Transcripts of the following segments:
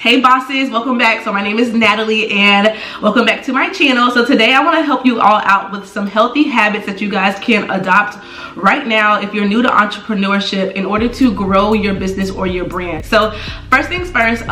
Hey bosses, welcome back. So my name is Natalie and welcome back to my channel. So today I want to help you all out with some healthy habits that you guys can adopt right now if you're new to entrepreneurship in order to grow your business or your brand. So first things first, these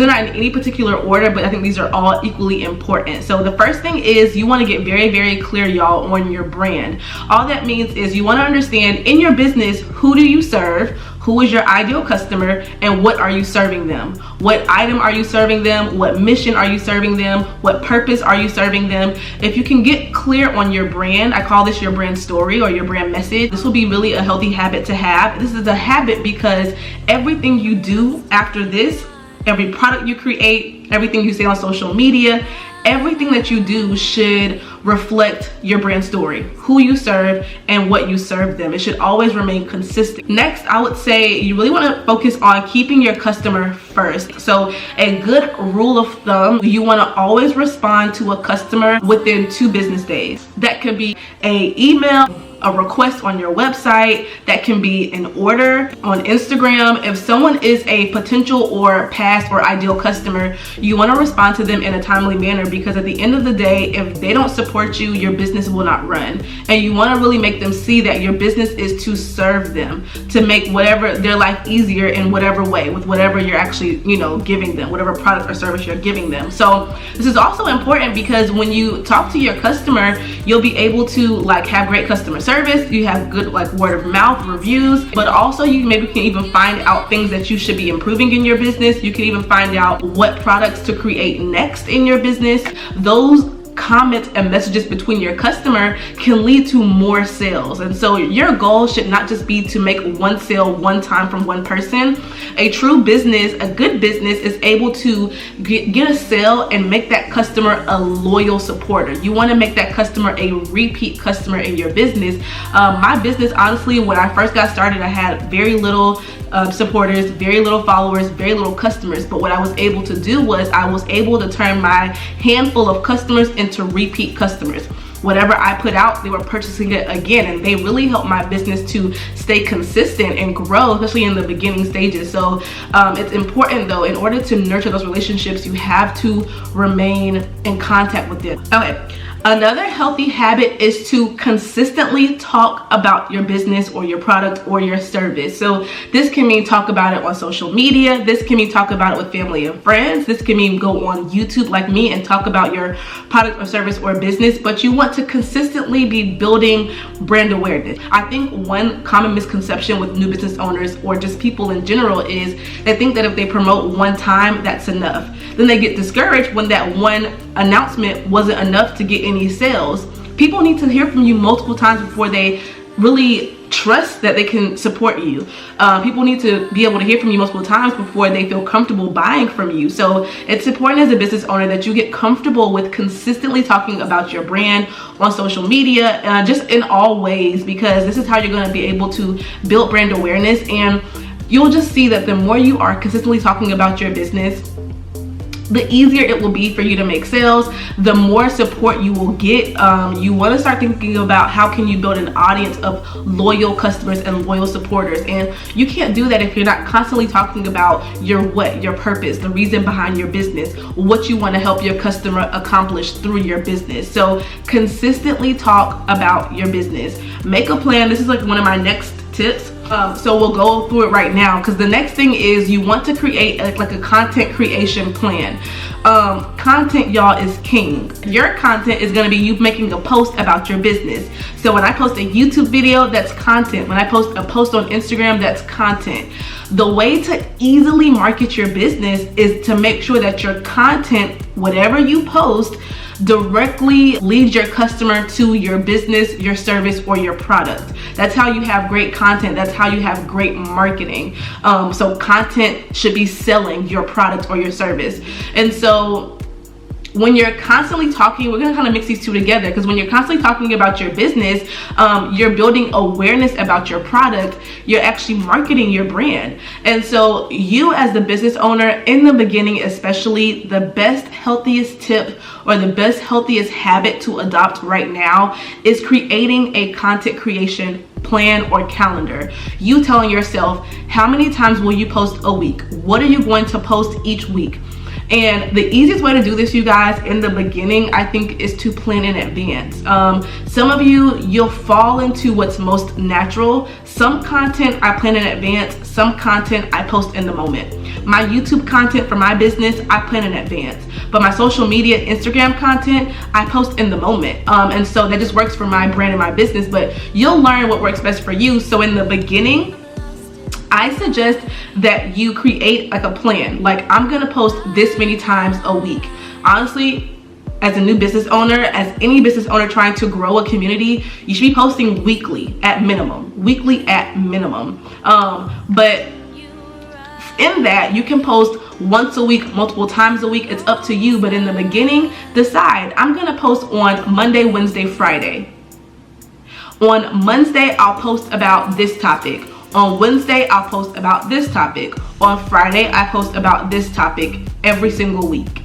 are not in any particular order, but I think these are all equally important. So the first thing is you want to get very clear, y'all, on your brand. All that means is you want to understand in your business, who do you serve? Who is your ideal customer and what are you serving them? What item are you serving them? What mission are you serving them? What purpose are you serving them? If you can get clear on your brand, I call this your brand story or your brand message. This will be really a healthy habit to have. This is a habit because everything you do after this, every product you create, everything you say on social media, everything that you do should reflect your brand story, who you serve and what you serve them. It should always remain consistent. Next, I would say you really want to focus on keeping your customer first. So a good rule of thumb, you want to always respond to a customer within 2 business days. That could be an email, a request on your website, that can be an order on Instagram. If someone is a potential or past or ideal customer, you want to respond to them in a timely manner, because at the end of the day, if they don't support you, your business will not run. And you want to really make them see that your business is to serve them, to make whatever their life easier in whatever way, with whatever you're actually, giving them, whatever product or service you're giving them. So this is also important because when you talk to your customer, you'll be able to have great customer service. You have good word of mouth reviews, but also you maybe can even find out things that you should be improving in your business. You can even find out what products to create next in your business. Those comments and messages between your customer can lead to more sales. And so your goal should not just be to make one sale one time from one person. A true business, a good business, is able to get a sale and make that customer a loyal supporter. You want to make that customer a repeat customer in your business. My business, honestly, when I first got started, I had very little supporters, very little followers, very little customers. But what I was able to do was I was able to turn my handful of customers into repeat customers. Whatever I put out, they were purchasing it again, and they really helped my business to stay consistent and grow, especially in the beginning stages. So it's important though, in order to nurture those relationships, you have to remain in contact with them. Okay. Another healthy habit is to consistently talk about your business or your product or your service. So this can mean talk about it on social media. This can mean talk about it with family and friends. This can mean go on YouTube like me and talk about your product or service or business, but you want to consistently be building brand awareness. I think one common misconception with new business owners or just people in general is they think that if they promote one time, that's enough. Then they get discouraged when that one announcement wasn't enough to get any sales. People need to hear from you multiple times before they really trust that they can support you. People need to be able to hear from you multiple times before they feel comfortable buying from you. So it's important as a business owner that you get comfortable with consistently talking about your brand on social media, just in all ways, because this is how you're going to be able to build brand awareness. And you'll just see that the more you are consistently talking about your business, the easier it will be for you to make sales, the more support you will get. You want to start thinking about how can you build an audience of loyal customers and loyal supporters. And you can't do that if you're not constantly talking about your what, your purpose, the reason behind your business, what you want to help your customer accomplish through your business. So consistently talk about your business. Make a plan. This is one of my next tips. So we'll go through it right now, because the next thing is you want to create a content creation plan. Content, y'all, is king. Your content is going to be you making a post about your business. So when I post a YouTube video, that's content. When I post a post on Instagram, that's content. The way to easily market your business is to make sure that your content, whatever you post, directly leads your customer to your business, your service, or your product. That's how you have great content. That's how you have great marketing. So content should be selling your product or your service. And so when you're constantly talking, we're gonna kind of mix these two together, because when you're constantly talking about your business, you're building awareness about your product, you're actually marketing your brand. And so you as the business owner, in the beginning especially, the best, healthiest tip or the best, healthiest habit to adopt right now is creating a content creation plan or calendar. You telling yourself, how many times will you post a week? What are you going to post each week? And the easiest way to do this, you guys, in the beginning, I think, is to plan in advance. Some of you'll fall into what's most natural. Some content I plan in advance, some content I post in the moment. My YouTube content for my business, I plan in advance. But my social media, Instagram content, I post in the moment. And so that just works for my brand and my business, but you'll learn what works best for you. So in the beginning, I suggest that you create like a plan. Like, I'm gonna post this many times a week. Honestly, as a new business owner, as any business owner trying to grow a community, you should be posting weekly at minimum. But in that, you can post once a week, multiple times a week. It's up to you. But in the beginning, decide, I'm gonna post on Monday, Wednesday, Friday. On Monday, I'll post about this topic. On Wednesday, I'll post about this topic. On Friday, I post about this topic every single week.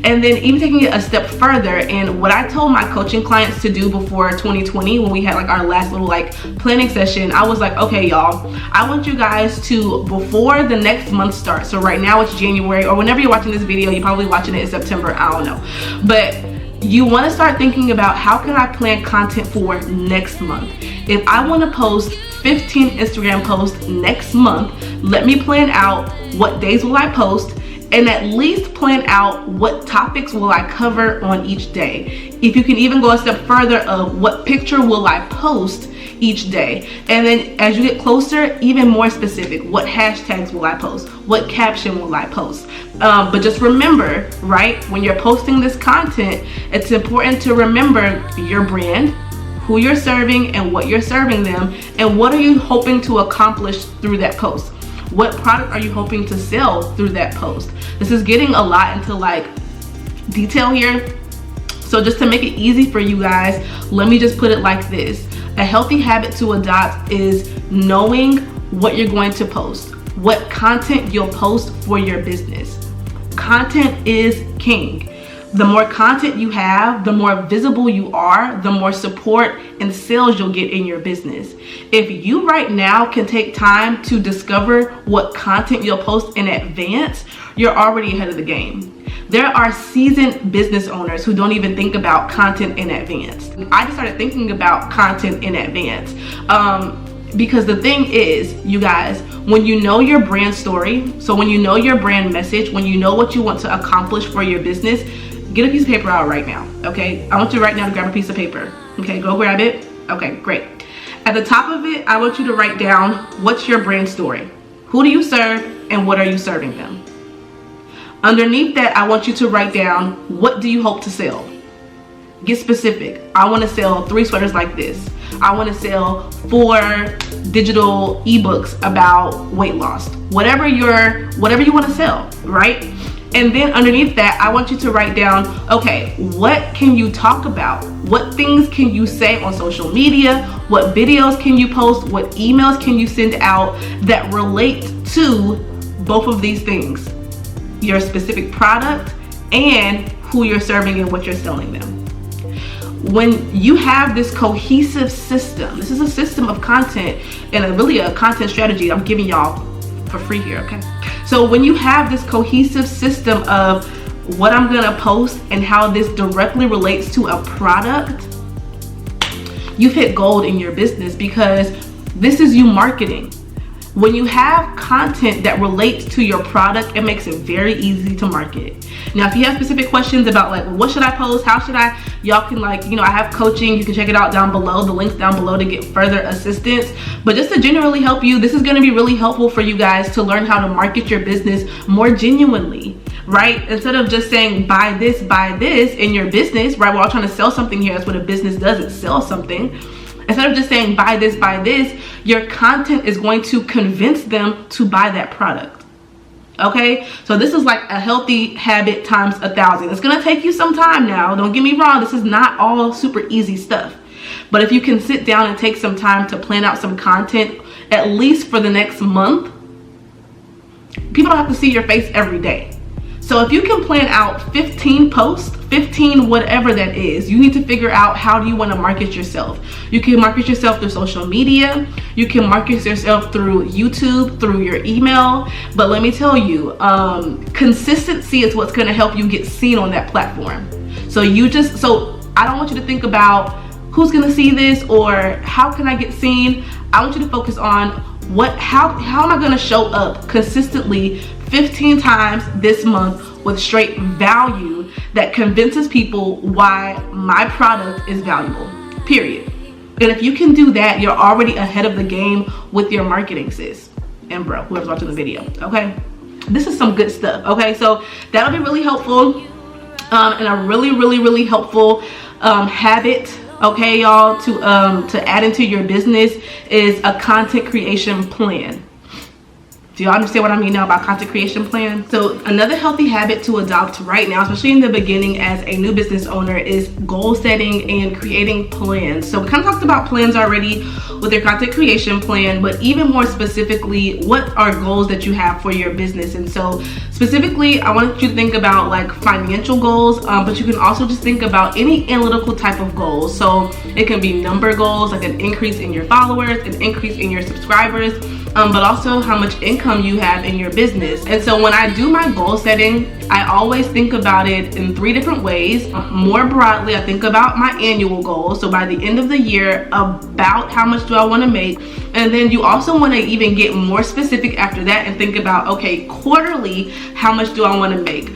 And then even taking it a step further, and what I told my coaching clients to do before 2020, when we had like our last little like planning session, I was like, okay, y'all, I want you guys to, before the next month starts, so right now it's January, or whenever you're watching this video, you're probably watching it in September, I don't know. But you want to start thinking about, how can I plan content for next month? If I want to post 15 Instagram posts next month, let me plan out what days will I post, and at least plan out what topics will I cover on each day. If you can even go a step further of what picture will I post each day. And then as you get closer, even more specific, what hashtags will I post? What caption will I post? But just remember, right, when you're posting this content, it's important to remember your brand, who you're serving and what you're serving them, and what are you hoping to accomplish through that post? What product are you hoping to sell through that post? This is getting a lot into like detail here. So just to make it easy for you guys, let me just put it like this. A healthy habit to adopt is knowing what you're going to post, what content you'll post for your business. Content is king. The more content you have, the more visible you are, the more support and sales you'll get in your business. If you right now can take time to discover what content you'll post in advance, you're already ahead of the game. There are seasoned business owners who don't even think about content in advance. I just started thinking about content in advance. Because the thing is, you guys, when you know your brand story, so when you know your brand message, when you know what you want to accomplish for your business, get a piece of paper out right now, okay? I want you right now to grab a piece of paper, okay? Go grab it. Okay, great. At the top of it, I want you to write down, what's your brand story? Who do you serve and what are you serving them? Underneath that, I want you to write down, what do you hope to sell? Get specific. I want to sell 3 sweaters like this. I want to sell 4 digital ebooks about weight loss. Whatever you want to sell, right? And then underneath that, I want you to write down, okay, what can you talk about? What things can you say on social media? What videos can you post? What emails can you send out that relate to both of these things? Your specific product and who you're serving and what you're selling them. When you have this cohesive system, this is a system of content and really a content strategy I'm giving y'all for free here, okay? So when you have this cohesive system of what I'm gonna post and how this directly relates to a product, you've hit gold in your business, because this is you marketing. When you have content that relates to your product, it makes it very easy to market. Now, if you have specific questions about like, what should I post? How should I? Y'all can like, I have coaching. You can check it out down below. The link's down below to get further assistance. But just to generally help you, this is gonna be really helpful for you guys to learn how to market your business more genuinely, right? Instead of just saying, buy this in your business, right? We're all trying to sell something here. That's what a business does, it sells something. Instead of just saying, buy this, your content is going to convince them to buy that product. Okay, so this is like a healthy habit times 1,000. It's gonna take you some time now. Don't get me wrong. This is not all super easy stuff. But if you can sit down and take some time to plan out some content, at least for the next month, people don't have to see your face every day. So if you can plan out 15 posts, 15 whatever that is, you need to figure out how do you want to market yourself. You can market yourself through social media, you can market yourself through YouTube, through your email, but let me tell you, consistency is what's going to help you get seen on that platform. So I don't want you to think about who's going to see this or how can I get seen. I want you to focus on how am I going to show up consistently 15 times this month with straight value that convinces people why my product is valuable, period. And if you can do that, you're already ahead of the game with your marketing, sis and bro, whoever's watching the video, okay? This is some good stuff, okay? So that'll be really helpful, and a really helpful habit, okay, y'all, to add into your business is a content creation plan. Do y'all understand what I mean now about content creation plan? So another healthy habit to adopt right now, especially in the beginning as a new business owner, is goal setting and creating plans. So we kind of talked about plans already with your content creation plan, but even more specifically, what are goals that you have for your business? And so specifically, I want you to think about like financial goals, but you can also just think about any analytical type of goals. So it can be number goals, like an increase in your followers, an increase in your subscribers, but also how much income you have in your business. And so when I do my goal setting, I always think about it in 3 different ways. More broadly, I think about my annual goal. So by the end of the year, about how much do I want to make? And then you also want to even get more specific after that and think about, okay, quarterly, how much do I want to make?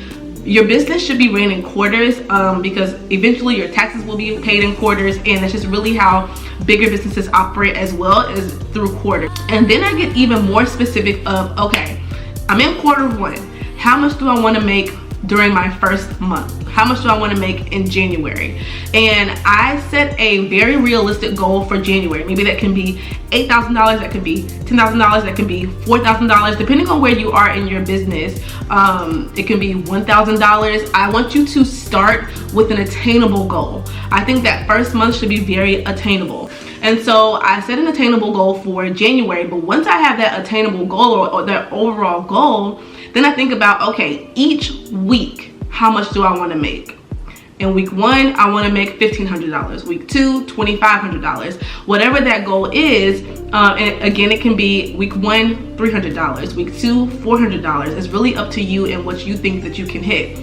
Your business should be ran in quarters, because eventually your taxes will be paid in quarters, and that's just really how bigger businesses operate as well, as through quarters. And then I get even more specific of, okay, I'm in quarter 1. How much do I want to make during my first month? How much do I want to make in January? And I set a very realistic goal for January. Maybe that can be $8,000, that could be $10,000, that can be $4,000, depending on where you are in your business. It can be $1,000. I want you to start with an attainable goal. I think that first month should be very attainable. And so I set an attainable goal for January, but once I have that attainable goal or that overall goal, then I think about, okay, each week, how much do I want to make? In week 1, I want to make $1,500. Week 2, $2,500. Whatever that goal is, and again, it can be week 1, $300. Week 2, $400. It's really up to you and what you think that you can hit.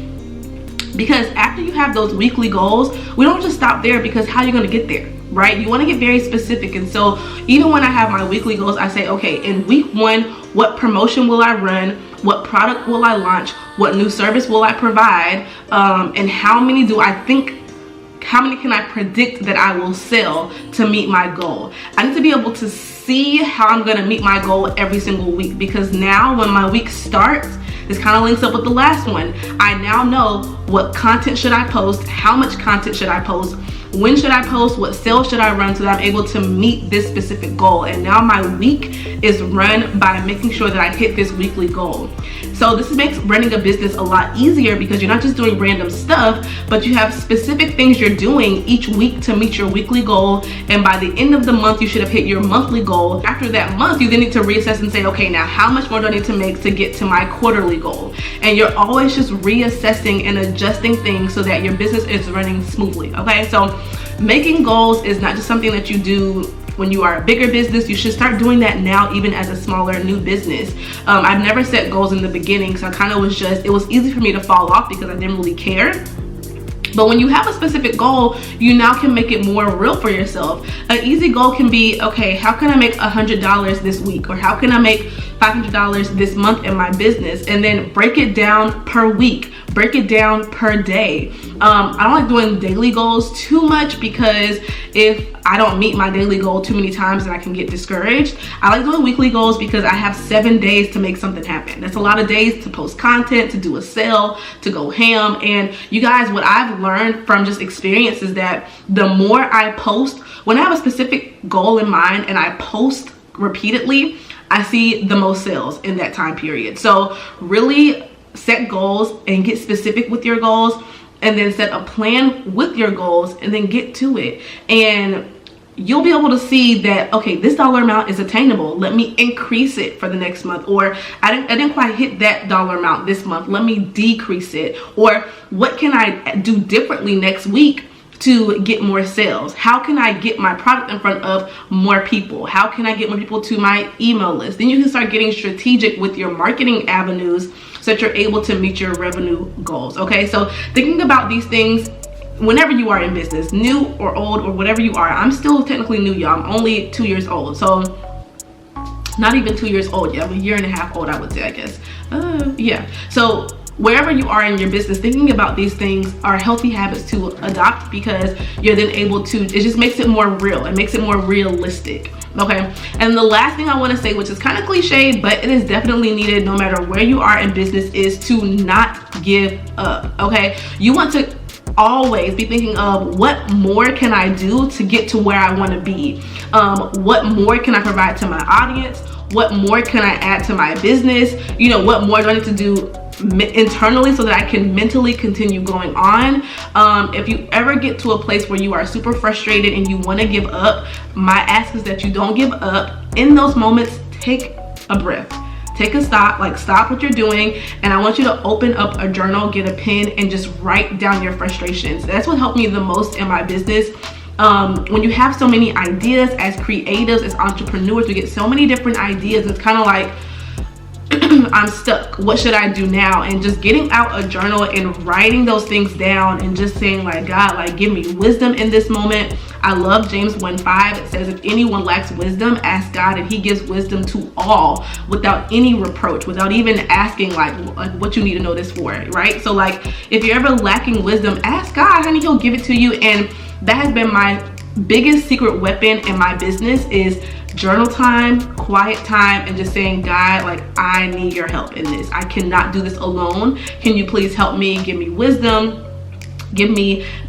Because after you have those weekly goals, we don't just stop there, because how are you going to get there, right? You want to get very specific. And so even when I have my weekly goals, I say, okay, in week 1, what promotion will I run? What product will I launch? What new service will I provide? And how many can I predict that I will sell to meet my goal? I need to be able to see how I'm going to meet my goal every single week, because now when my week starts, this kind of links up with the last one. I now know what content should I post, how much content should I post, when should I post, what sales should I run, so that I'm able to meet this specific goal. And now my week is run by making sure that I hit this weekly goal. So this makes running a business a lot easier, because you're not just doing random stuff, but you have specific things you're doing each week to meet your weekly goal. And by the end of the month, you should have hit your monthly goal. After that month, you then need to reassess and say, okay, now how much more do I need to make to get to my quarterly goal? And you're always just reassessing and adjusting things so that your business is running smoothly, okay? So making goals is not just something that you do when you are a bigger business. You should start doing that now, even as a smaller new business. I've never set goals in the beginning, so I kind of it was easy for me to fall off because I didn't really care. But when you have a specific goal, you now can make it more real for yourself. An easy goal can be, okay, how can I make $100 this week? Or how can I make $500 this month in my business? And then break it down per week, break it down per day. I don't like doing daily goals too much, because if I don't meet my daily goal too many times, then I can get discouraged. I like doing weekly goals because I have 7 days to make something happen. That's a lot of days to post content, to do a sale, to go ham. And you guys, what I've learned from just experience is that the more I post, when I have a specific goal in mind and I post repeatedly, I see the most sales in that time period. So really set goals and get specific with your goals, and then set a plan with your goals, and then get to it. And you'll be able to see that, okay, this dollar amount is attainable. Let me increase it for the next month. Or I didn't quite hit that dollar amount this month. Let me decrease it. Or what can I do differently next week to get more sales? How can I get my product in front of more people? How can I get more people to my email list? Then you can start getting strategic with your marketing avenues so that you're able to meet your revenue goals. Okay, so thinking about these things whenever you are in business, new or old or whatever you are. I'm still technically new, y'all. I'm only 2 years old, so not even 2 years old yet. I'm a year and a half old, I would say, I guess. Yeah, so wherever you are in your business, thinking about these things are healthy habits to adopt, because you're then able to, it just makes it more real. It makes it more realistic. Okay, and the last thing I want to say, which is kind of cliche, but it is definitely needed no matter where you are in business, is to not give up. Okay, you want to always be thinking of what more can I do to get to where I want to be. What more can I provide to my audience? What more can I add to my business? You know, what more do I need to do internally so that I can mentally continue going on? If you ever get to a place where you are super frustrated and you want to give up, my ask is that you don't give up. In those moments, take a breath. Take a stop, like stop what you're doing, and I want you to open up a journal, get a pen, and just write down your frustrations. That's what helped me the most in my business. When you have so many ideas as creatives, as entrepreneurs, we get so many different ideas. It's kind of like, I'm stuck. What should I do now? And just getting out a journal and writing those things down and just saying, like, God, like, give me wisdom in this moment. I love James 1:5. It says, if anyone lacks wisdom, ask God, and he gives wisdom to all without any reproach, without even asking like what you need to know this for, right? So like, if you're ever lacking wisdom, ask God, honey, he'll give it to you. And that has been my biggest secret weapon in my business, is journal time, quiet time, and just saying, God, like, I need your help in this. I cannot do this alone. Can you please help me? Give me wisdom.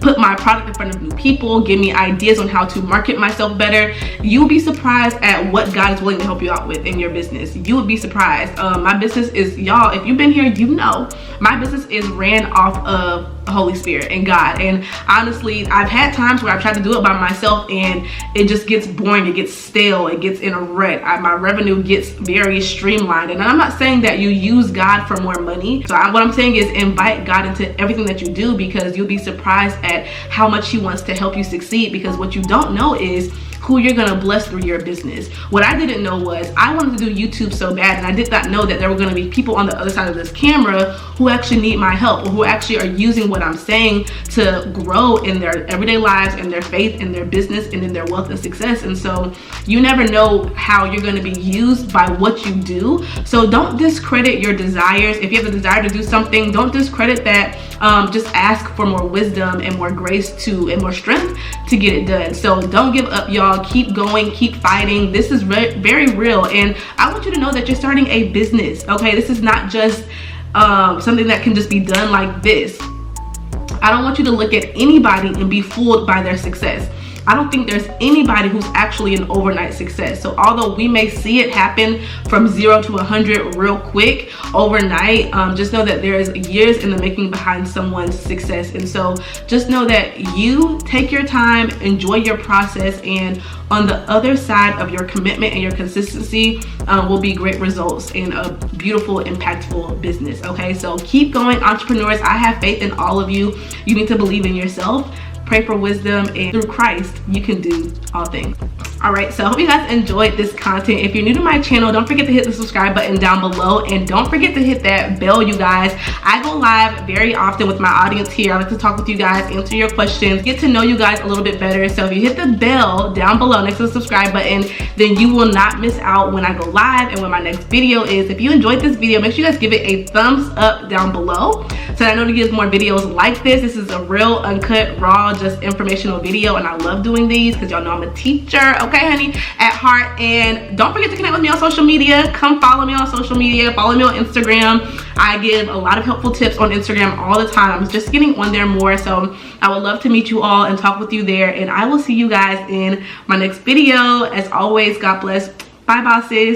Put my product in front of new people. Give me ideas on how to market myself better. You'll be surprised at what God is willing to help you out with in your business. You would be surprised. My business is, y'all, if you've been here, you know, my business is ran off of the Holy Spirit and God. And honestly, I've had times where I've tried to do it by myself and it just gets boring, it gets stale, it gets in a rut. My revenue gets very streamlined. And I'm not saying that you use God for more money. So what I'm saying is invite God into everything that you do, because you'll be surprised at how much he wants to help you succeed. Because what you don't know is who you're gonna bless through your business. What I didn't know was I wanted to do YouTube so bad, and I did not know that there were gonna be people on the other side of this camera who actually need my help, or who actually are using what I'm saying to grow in their everyday lives, in their faith, in their business, and in their wealth and success. And so you never know how you're gonna be used by what you do. So don't discredit your desires. If you have a desire to do something, don't discredit that. Just ask for more wisdom and more grace and more strength to get it done. So don't give up, y'all. Keep going, keep fighting. This is very real, and I want you to know that you're starting a business. Okay, this is not just something that can just be done like this. I don't want you to look at anybody and be fooled by their success. I don't think there's anybody who's actually an overnight success. So although we may see it happen from 0 to 100 real quick overnight, just know that there's years in the making behind someone's success. And so just know that you take your time, enjoy your process, and on the other side of your commitment and your consistency will be great results in a beautiful, impactful business. Okay, so keep going, entrepreneurs. I have faith in all of you. You need to believe in yourself. Pray for wisdom, and through Christ, you can do all things. All right, so I hope you guys enjoyed this content. If you're new to my channel, don't forget to hit the subscribe button down below, and don't forget to hit that bell, you guys. I go live very often with my audience here. I like to talk with you guys, answer your questions, get to know you guys a little bit better. So if you hit the bell down below next to the subscribe button, then you will not miss out when I go live and when my next video is. If you enjoyed this video, make sure you guys give it a thumbs up down below so I know to get more videos like this. This is a real, uncut, raw, just informational video, and I love doing these because y'all know I'm a teacher, okay, honey, at heart. And don't forget to connect with me on social media. Come follow me on social media. Follow me on Instagram. I give a lot of helpful tips on Instagram all the time. I'm just getting on there more, so I would love to meet you all and talk with you there. And I will see you guys in my next video. As always, God bless. Bye, bosses.